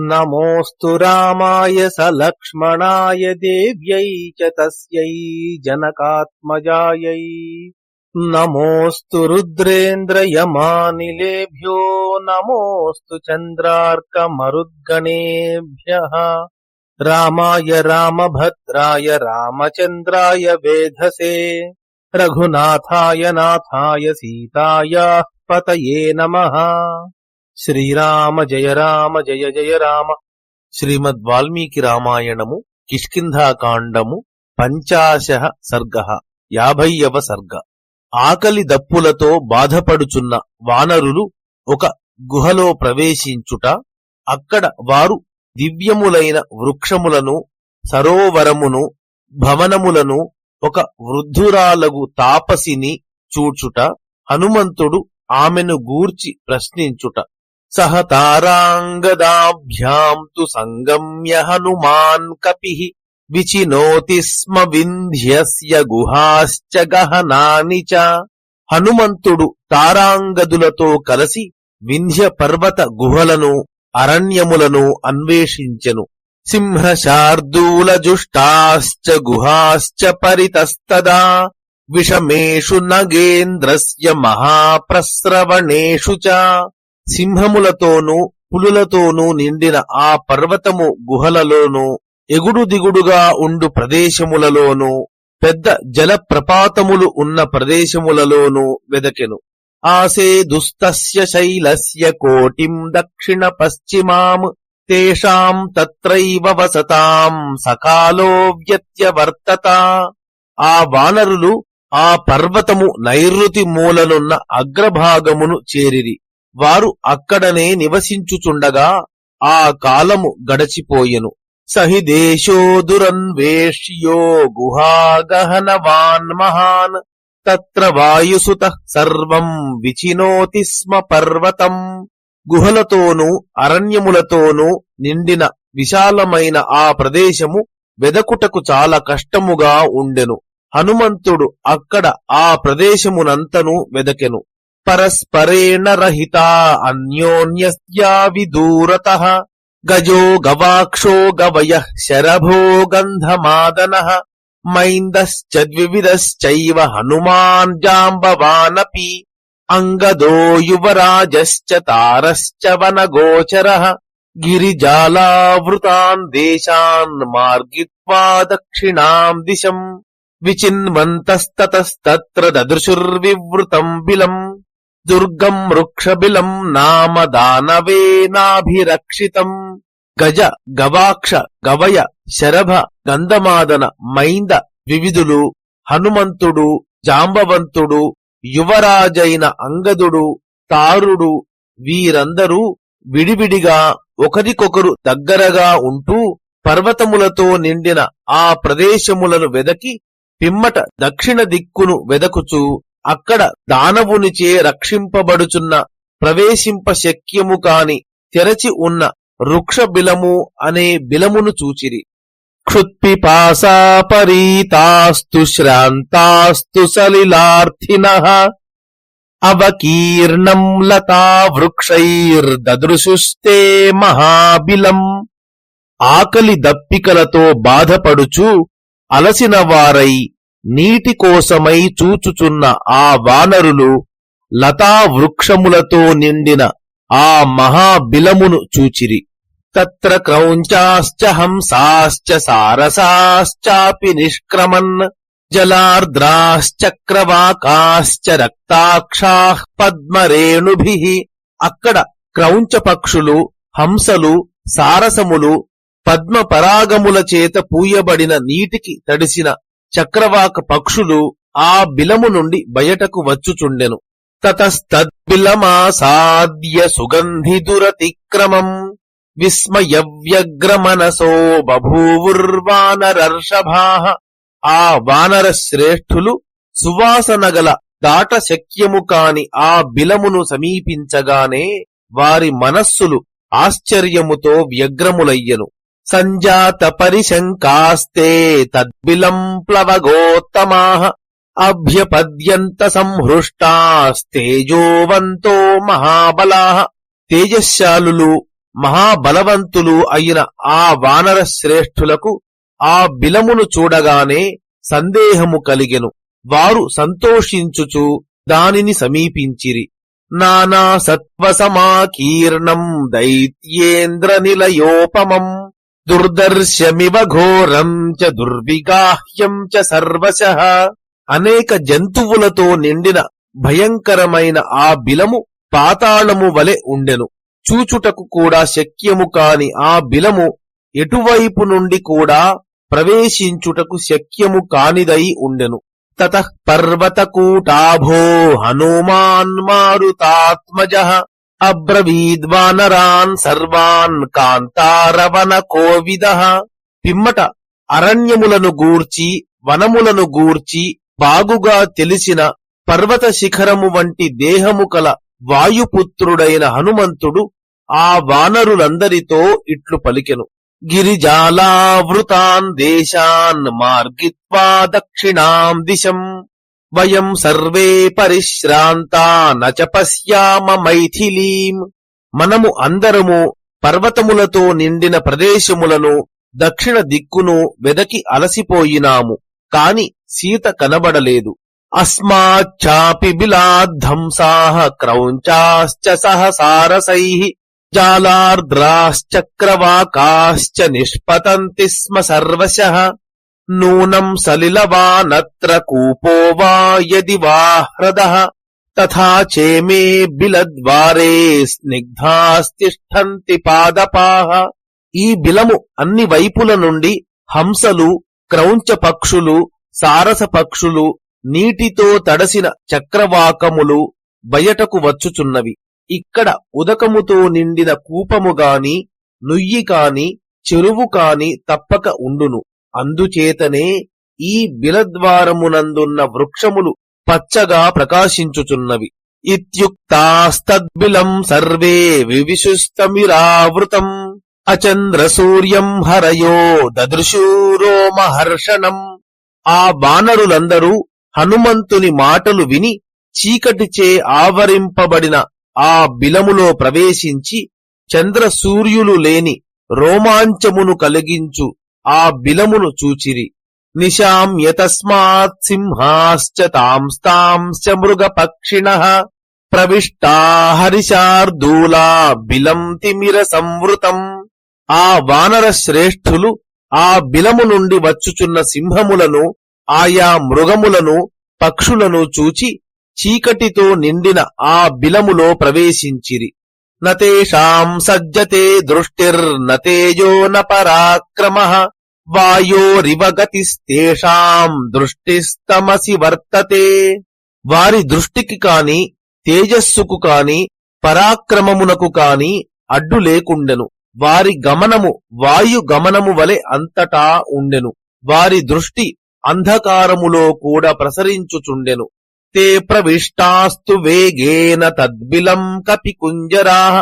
నమోస్తు రామాయ సలక్ష్మణాయ దేవ్యై చ తస్యై జనకాత్మజాయై. నమోస్తు రుద్రేంద్రయమానిలేభ్యో నమోస్తు చంద్రార్కమరుద్గణేభ్యః. రామాయ రామభద్రాయ రామచంద్రాయ వేధసే రఘునాథాయ నాథాయ సీతాయాః పతయే నమః. శ్రీరామ జయ రామ జయ జయ రామ. శ్రీమద్ వాల్మీకి రామాయణము కిష్కింధాకాండము 50 సర్గః 50వ సర్గ. ఆకలి దప్పులతో బాధపడుచున్న వానరులు ఒక గుహలో ప్రవేశించుట, అక్కడ వారు దివ్యములైన వృక్షములను, సరోవరమును, భవనములను, ఒక వృద్ధురాలగు తాపసిని చూచుట, హనుమంతుడు ఆమెను గూర్చి ప్రశ్నించుట. సహ తారాంగదాభ్యాం తు సంగమ్య హనుమాన్ కపిః విచినోతి స్మ వింధ్యస్య గుహాశ్చ గహనాని చ. హనుమంతుడు తారాంగదులతో కలసి వింధ్య పర్వత గుహలను, అరణ్యములను అన్వేషించెను. సింహశార్దూలజుష్టాశ్చ గుహాశ్చ పరితస్తదా విషమేషు నగేంద్రస్య మహాప్రస్రవణేషు చ. సింహములతోనూ పులులతోనూ నిండిన ఆ పర్వతము గుహలలోనూ, ఎగుడు దిగుడుగా ఉండు ప్రదేశములలోనూ, పెద్ద జలప్రపాతములు ఉన్న ప్రదేశములలోనూ వెదకెను. ఆసేదుస్తస్య శైలస్య కోటిం దక్షిణ పశ్చిమాం తేషాం తత్రైవ వసతాం సకాలో వ్యత్యవర్తత. ఆ వానరులు ఆ పర్వతము నైరుతి మూలనున్న అగ్రభాగమును చేరిరి. వారు అక్కడనే నివసించుచుండగా ఆ కాలము గడచిపోయెను. సహి దేశో దురన్వేష్యో గుహాగహనవాన్ మహాన్ తత్ర వాయుసుతః సర్వం విచినోతి స్మ పర్వతం. గుహలతోనూ అరణ్యములతోనూ నిండిన విశాలమైన ఆ ప్రదేశము వెదకుటకు చాలా కష్టముగా ఉండెను. హనుమంతుడు అక్కడ ఆ ప్రదేశమునంతను వెదకెను. పరస్పరేణ రహితా అన్యోన్యస్యా విదూరతః గజో గవాక్షో గవయః శరభో గంధమాదనః మైందశ్చ ద్వివిధశ్చైవ హనుమాన్ జాంబవానపి అంగదో యువరాజశ్చ తారశ్చ వనగోచరః గిరిజాలావృతాన్ దేశాన్ మార్గిత్వా దక్షిణాం దిశం విచిన్వంతస్తతస్తత్ర దదృశుర్వివృతం బిలం దుర్గం వృక్షబిలం నామ దానవేనాభిరక్షితం. గజ గవాక్ష గవయ శరభ గంధమాదన మైంద వివిధులు, హనుమంతుడు, జాంబవంతుడు, యువరాజైన అంగదుడు, తారుడు వీరందరూ విడివిడిగా ఒకరికొకరు దగ్గరగా ఉంటూ పర్వతములతో నిండిన ఆ ప్రదేశములను వెదకి పిమ్మట దక్షిణ దిక్కును వెదకుచూ అక్కడ దానవునిచే రక్షింపబడుచున్న ప్రవేశింప శక్యము కాని తెరచి ఉన్న వృక్ష బిలము అనే బిలమును చూచిరి. క్షుత్పిపాసాపరీతాస్తు శ్రాంతాస్తు సలిలార్థినః అవకీర్ణం లతా వృక్షైర్దదృశుస్తే మహాబిలం. ఆకలి దప్పికలతో బాధపడుచు అలసిన వారై నీటి కోసమై చూచుచున్న ఆ వానరులు లతా వృక్షములతో నిండిన ఆ మహాబిలమును చూచిరి. తత్ర క్రౌంచాశ్చ హంసాశ్చ సారసాశ్చాపి నిష్క్రమన్ జలార్ద్రాశ్చక్రవాకాశ్చ రక్తాక్షాః పద్మరేణుభిః. అక్కడ క్రౌంచ పక్షులు, హంసలు, సారసములు, పద్మ పరాగముల చేత పూయబడిన నీటికి తడిసిన చక్రవాక పక్షులు ఆ బిలము నుండి బయటకు వచ్చుచుండెను. తతస్తద్బిలమాసాద్య సుగంధి దురతిక్రమం విస్మయవ్యగ్రమనసో బభూవుర్వానరర్షభాః. ఆ వానర శ్రేష్ఠులు సువాసనగల దాట శక్యము కాని ఆ బిలమును సమీపించగానే వారి మనస్సులు ఆశ్చర్యముతో వ్యగ్రములయ్యెను. సంజాత పరిశంకాస్తే తద్బిలం ప్లవగోత్తమాః అభ్యపద్యంత సంహృష్టాస్తేజోవంతో మహాబలాః. తేజశ్శాలులు మహాబలవంతులు అయిన ఆ వానర శ్రేష్ఠులకు ఆ బిలమును చూడగానే సందేహము కలిగెను. వారు సంతోషించుచు దానిని సమీపించిరి. నానా సత్వసమాకీర్ణం దైత్యేంద్ర నిలయోపమం దుర్దర్శమివ ఘోరం చ దుర్విగాహ్యం చ సర్వశః. అనేక జంతువులతో నిండిన భయంకరమైన ఆ బిలము పాతాళము వలె ఉండెను. చూచుటకు కూడా శక్యము కాని ఆ బిలము ఎటువైపు నుండి కూడా ప్రవేశించుటకు శక్యము కానిదై ఉండెను. తతః పర్వతకూటాభో హనుమాన్ మారుతాత్మజః అబ్రవీద్వానరాన్ సర్వాన్ కాంతారవన కోవిదః. పిమ్మట అరణ్యములను గూర్చి వనములను గూర్చి బాగుగా తెలిసిన పర్వత శిఖరము వంటి దేహము కల వాయుపుత్రుడైన హనుమంతుడు ఆ వానరులందరితో ఇట్లు పలికెను. గిరిజాలావృతాన్ దేశాన్ మార్గిత్వా దక్షిణాం దిశం వయం సర్వే పరిశ్రాంతా నచ పశ్యామ మైథిలీం. మనము అందరము పర్వతములతో నిండిన ప్రదేశములను దక్షిణ దిక్కును వెదకి అలసిపోయినాము, కాని సీత కనబడలేదు. అస్మాచ్చాపి బిలాద్ధంసాః క్రౌంచాశ్చ సహసారసైః జాలార్ద్రాశ్చక్రవాకాశ్చ నిష్పతంతి స్మ సర్వశః. నూనం సలిలవానత్ర కూపో వా యది వా హ్రదః తథా చేమే బిలద్వారే స్నిగ్ధాస్తిష్ఠంతి పాదపాః. ఈ బిలము అన్ని వైపుల నుండి హంసలు, క్రౌంచ పక్షులు, సారస పక్షులు, నీటితో తడసిన చక్రవాకములు బయటకు వచ్చుచున్నవి. ఇక్కడ ఉదకముతో నిండిన కూపము గాని నుయ్యి కాని చెరువు కాని తప్పక ఉండును. అందుచేతనే ఈ బిలద్వారమునందున్న వృక్షములు పచ్చగా ప్రకాశించుచున్నవి. ఇత్యుక్తాస్తద్బిలం సర్వే వివిశుస్తమిరావృతం అచంద్ర సూర్యం హరయో దదృశూరోమహర్షణం. ఆ వానరులందరూ హనుమంతుని మాటలు విని చీకటిచే ఆవరింపబడిన ఆ బిలములో ప్రవేశించి చంద్ర సూర్యులు లేని రోమాంచమును కలిగించు ఆ బిలమును చూచిరి. నిశామ్యతస్మాత్ సింహాశ్చ తాంస్తాంశ్చ మృగపక్షిణః ప్రవిష్టా హరిశార్దూలా బిలం తిమిర సంవృతం. ఆ వానర శ్రేష్ఠులు ఆ బిలము నుండి వచ్చుచున్న సింహములను, ఆయా మృగములను, పక్షులను చూచి చీకటితో నిండిన ఆ బిలములో ప్రవేశించిరి. నతేషాం సజ్జతే దృష్టిర్నతేజో న పరాక్రమః వాయోరివ గతిస్తేషాం దృష్టిస్తమసి వర్తతే. వారి దృష్టికి కాని తేజస్సుకు కాని పరాక్రమమునకు కాని అడ్డు లేకుండెను. వారి గమనము వాయు గమనము వలె అంతటా ఉండెను. వారి దృష్టి అంధకారములో కూడా ప్రసరించుచుండెను. తే ప్రవిష్టాస్తు వేగేన తద్బిలం కపికుంజరాః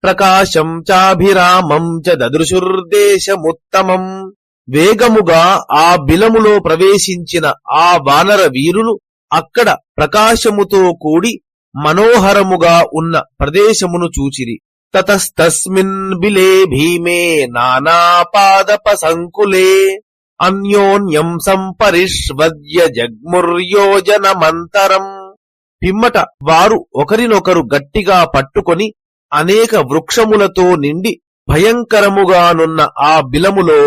ప్రకాశం చాభిరామం చ దదృశుర్దేశముత్తమం. వేగముగా ఆ బిలములో ప్రవేశించిన ఆ వానర వీరులు అక్కడ ప్రకాశముతో కూడి మనోహరముగా ఉన్న ప్రదేశమును చూచిరి. తతస్తస్మిన్ బిలే భీమే నానాపాదప సంకులే అన్యోన్యం సంపరిష్వద్య జగ్ముర్యోజనమంతరం. పిమ్మట వారు ఒకరినొకరు గట్టిగా పట్టుకొని అనేక వృక్షములతో నిండి భయంకరముగానున్న ఆ బిలములో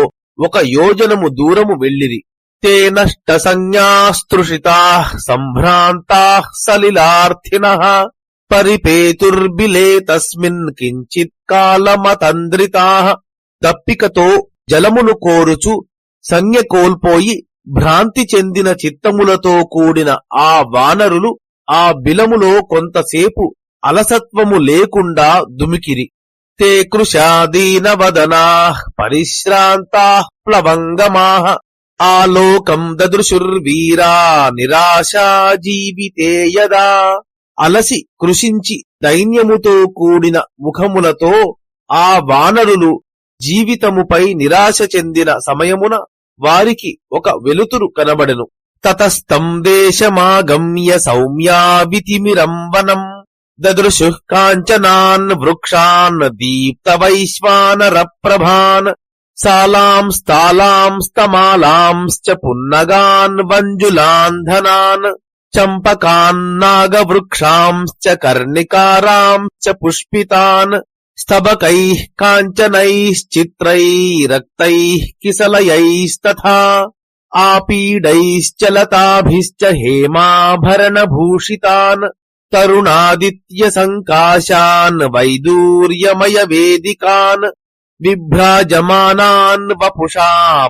ఒక యోజనము దూరము వెళ్ళిరి. తే నష్ట సంజ్ఞాస్తృషితాః సంభ్రాంతాః సలిలార్థినః పరిపేతుర్బిలే తస్మిన్ కించిత్ కాలమతంద్రితాః. దప్పికతో జలమును కోరుచు సంజ్ఞ కోల్పోయి భ్రాంతి చెందిన చిత్తములతో కూడిన ఆ వానరులు ఆ బిలములో కొంతసేపు అలసత్వము లేకుండా దుమికిరి. తే కృశాదీనవదనాః పరిశ్రాంతాః ప్లవంగమాః ఆలోకం దదృశుర్వీరా నిరాశా జీవితే యదా. అలసి కృషించి దైన్యముతో కూడిన ముఖములతో ఆ వానరులు జీవితముపై నిరాశ చెందిన సమయమున వారికి ఒక వెలుతురు కనబడెను. తతస్తం దేశమాగమ్య సౌమ్యావితిమిరం వనం దదృశుః కాంచనాన్ వృక్షాన్ దీప్తవైశ్వానర ప్రభాన్ సాలాంస్తాలాంస్తమాలాంశ్చ పున్నగాన్ వంజులాంధనాన్ చంపకాన్నాగవృక్షాంశ్చ కర్ణికారాంశ్చ పుష్పితాన్ స్తబకైః కాంచనైశ్చిత్రైరక్తైః కిసలయైస్తథా ఆపీడైశ్చ లతాభిశ్చ హేమాభరణభూషితాన్ తరుణాదిత్య సంకాశాన్ వైదూర్యమయ వేదికాన్ బిభ్రాజమానాన్ వపుషా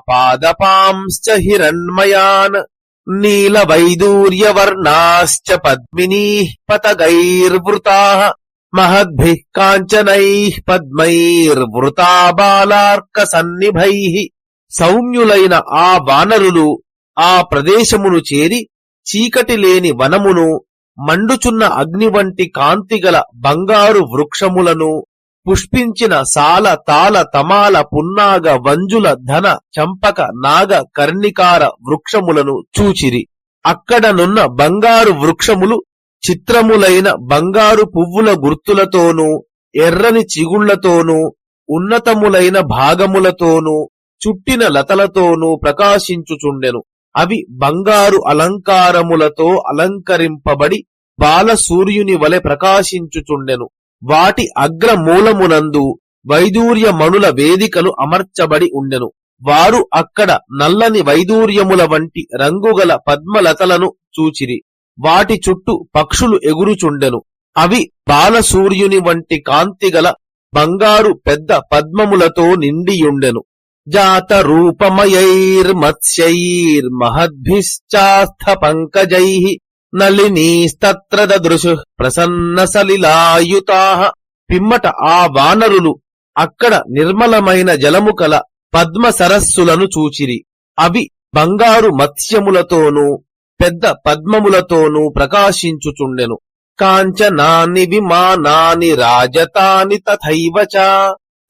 పాదపాంశ్చ హిరణ్మయాన్ నీలవైదూర్యవర్ణాశ్చ పద్మినీః పతగైర్వృతాః మహద్భిః కాంచనైః పద్మైర్వృతా బాలార్క సన్నిభైః. సౌమ్యులైన ఆ వానరులు ఆ ప్రదేశమును చేరి చీకటి లేని వనమును, మండుచున్న అగ్ని వంటి కాంతిగల బంగారు వృక్షములను, పుష్పించిన సాల తాళ తమాల పున్నాగ వంజుల ధన చంపక నాగ కర్ణికార వృక్షములను చూచిరి. అక్కడనున్న బంగారు వృక్షములు చిత్రములైన బంగారు పువ్వుల గుర్తులతోనూ, ఎర్రని చిగుళ్లతోనూ, ఉన్నతములైన భాగములతోనూ, చుట్టిన లతలతోనూ ప్రకాశించుచుండెను. అవి బంగారు అలంకారములతో అలంకరింపబడి బాలసూర్యుని వలె ప్రకాశించుచుండెను. వాటి అగ్రమూలమునందు వైదూర్యమణుల వేదికలు అమర్చబడి ఉండెను. వారు అక్కడ నల్లని వైదూర్యముల వంటి రంగుగల పద్మలతలను చూచిరి. వాటి చుట్టూ పక్షులు ఎగురుచుండెను. అవి బాలసూర్యుని వంటి కాంతిగల బంగారు పెద్ద పద్మములతో నిండియుండెను. జాత రూపమయైర్మత్స్యైర్మహద్భిశ్చాస్థ పంకజైః నళినీస్తత్ర దదృశుః ప్రసన్న సలిలాయుతాః. పిమ్మట ఆ వానరులు అక్కడ నిర్మలమైన జలము కల పద్మ సరస్సులను చూచిరి. అవి బంగారు మత్స్యములతోనూ పెద్ద పద్మములతోనూ ప్రకాశించుచుండెను. కాంచనాని విమానాని రాజతాని తథైవ చ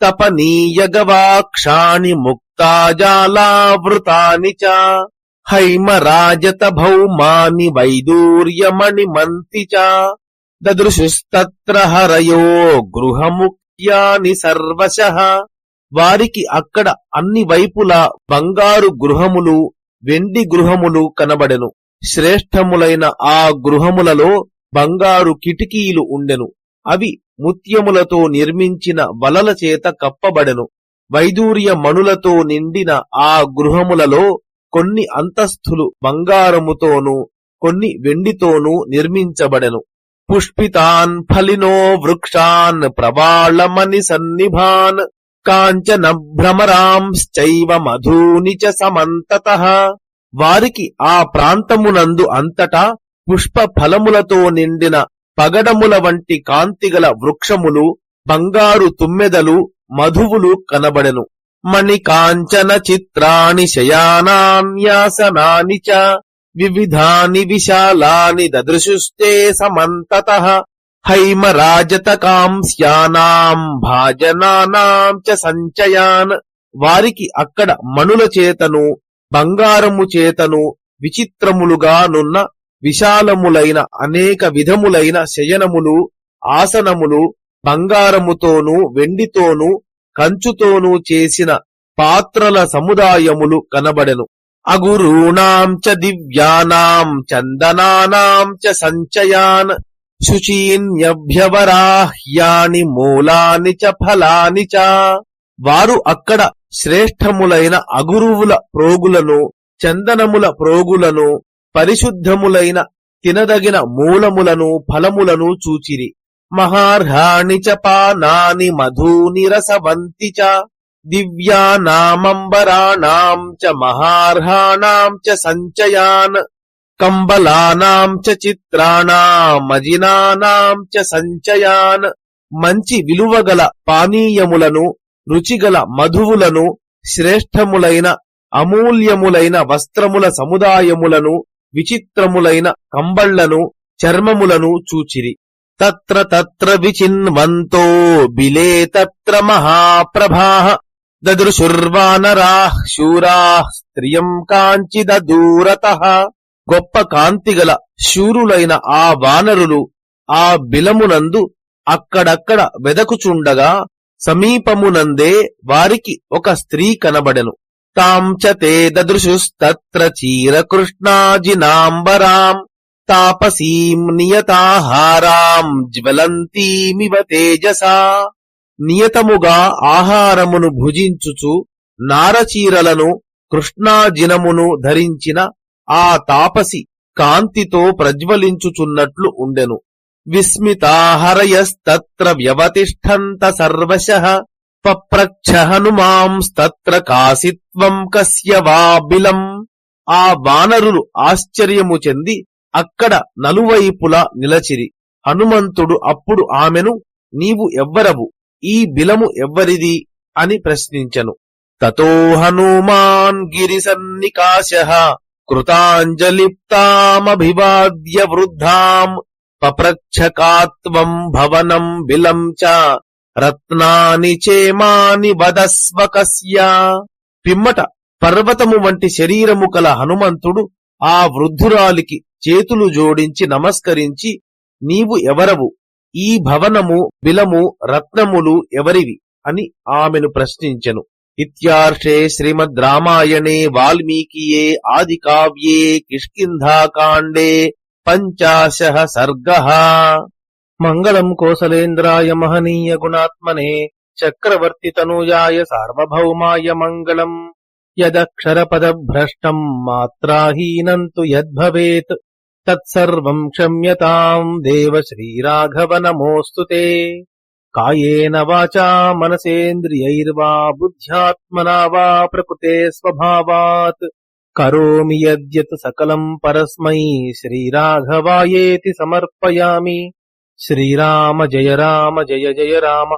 తపనీయ గవాక్షాణి ముక్తాజాలావృతాని చ హైమరాజత భౌమాని వైదూర్యమణిమంతి చ దదృశుస్తత్ర హరయో గృహముఖ్యాని సర్వశః. వారికి అక్కడ అన్ని వైపులా బంగారు గృహములు, వెండి గృహములు కనబడెను. శ్రేష్టములైన ఆ గృహములలో బంగారు కిటికీలు ఉండెను. అవి ముత్యములతో నిర్మించిన వలల చేత కప్పబడెను. వైదూర్య మణులతో నిండిన ఆ గృహములలో కొన్ని అంతస్థులు బంగారముతోనూ కొన్ని వెండితోనూ నిర్మించబడెను. పుష్పితాన్ ఫలినో వృక్షాన్ ప్రవాళమణి సన్నిభాన్ కాంచన భ్రమరాంశ్చైవ మధూని చ సమంతతః. వారికి ఆ ప్రాంతమునందు అంతటా పుష్ప ఫలములతో నిండిన పగడముల వంటి కాంతిగల వృక్షములు, బంగారు తుమ్మెదలు, మధువులు కనబడెను. మణికాంచన చిత్రాణి శయానాన్యాసనాని చ వివిధాని విశాలాని దదృశుస్తే సమంతతః హైమరాజతకాంస్యానాం భాజనానాం చ సంచయాన్. వారికి అక్కడ మణుల చేతను బంగారము చేతను విచిత్రములుగానున్న విశాలములైన అనేక విధములైన శయనములు, ఆసనములు, బంగారముతోనూ వెండితోనూ కంచుతోనూ చేసిన పాత్రల సముదాయములు కనబడెను. అగురూణాం చ దివ్యానాం చందనానాం చ సంచయాన్ శుచీన్యభ్యవరాహ్యాని మూలాని చ ఫలాని చ. వారు అక్కడ శ్రేష్టములైన అగురువుల ప్రోగులను, చందనముల ప్రోగులను, పరిశుద్ధములైన తినదగిన మూలములను, ఫలములను చూచిరి. మహార్హాణి చ పానాని మధూని రసవంతి చ దివ్యానామంబరాణాం చ మహార్హాణాం చ సంచయాన్ కంబలానాం చ చిత్రాణామజినానాం చ సంచయాన్. మంచి విలువగల పానీయములను, రుచిగల మధువులను, శ్రేష్టములైన అమూల్యములైన వస్త్రముల సముదాయములను, విచిత్రములైన కంబళ్లను, చర్మములను చూచిరి. తత్ర తత్ర విచిన్వంతో బిలే తత్ర మహాప్రభాః దదృశుర్వానరాః శూరాః స్త్రియం కాంచిదూరతః. గొప్ప కాంతిగల శూరులైన ఆ వానరులు ఆ బిలమునందు అక్కడక్కడ వెదకుచుండగా సమీపమునందే వారికి ఒక స్త్రీ కనబడెను. తాం చ తే దదృశుస్తత్ర చీరకృష్ణాజినాంబరాం తాపసీం నియతాహారాం జ్వలంతీమివ తేజసా. నియతముగా ఆహారమును భుజించుచు నారచీరలను కృష్ణాజినమును ధరించిన ఆ తాపసి కాంతితో ప్రజ్వలించుచున్నట్లు ఉండెను. విస్మితాహరయస్తత్ర వ్యవతిష్ఠంత సర్వశః పప్రచ్ఛ హనుమాంస్తత్ర కాసిత్వం కస్య వా బిలం. ఆ వానరులు ఆశ్చర్యము చెంది అక్కడ నలువైపులా నిలచిరి. హనుమంతుడు అప్పుడు ఆమెను, నీవు ఎవ్వరవు, ఈ బిలము ఎవ్వరిది అని ప్రశ్నించెను. తతో హనుమాన్ గిరిసన్నికాశః కృతాంజలిప్తామభివాద్య వృద్ధాం పప్రచ్ఛకాత్వం భవనం బిలం చ రత్నాని చేమాని వదస్వ కస్య. పిమ్మట పర్వతము వంటి శరీరము కల హనుమంతుడు ఆ వృద్ధురాలికి చేతులు జోడించి నమస్కరించి, నీవు ఎవరవు, ఈ భవనము బిలము రత్నములు ఎవరివి అని ఆమెను ప్రశ్నించెను. ఇత్యార్షే శ్రీమద్ రామాయణే వాల్మీకియే ఆది కావ్యే కిష్కింధాకాండే 50 సర్గః. మంగళం కోసలేంద్రాయ మహనీయ గుణాత్మనే చక్రవర్తి తనూజాయ సార్వభౌమాయ మంగళం. యదక్షరపదభ్రష్టం మాత్రాహీనం తు యద్భవేత్ తత్సర్వం క్షమ్యతాం దేవ శ్రీరాఘవ నమోస్తుతే. కాయేన వాచా మనసేంద్రియైర్వా బుద్ధ్యాత్మనా వా ప్రకృతే స్వభావాత్ కరోమి యద్యత్ సకలం పరస్మై శ్రీరాఘవాయేతి సమర్పయామి. శ్రీరామ జయ జయ రామ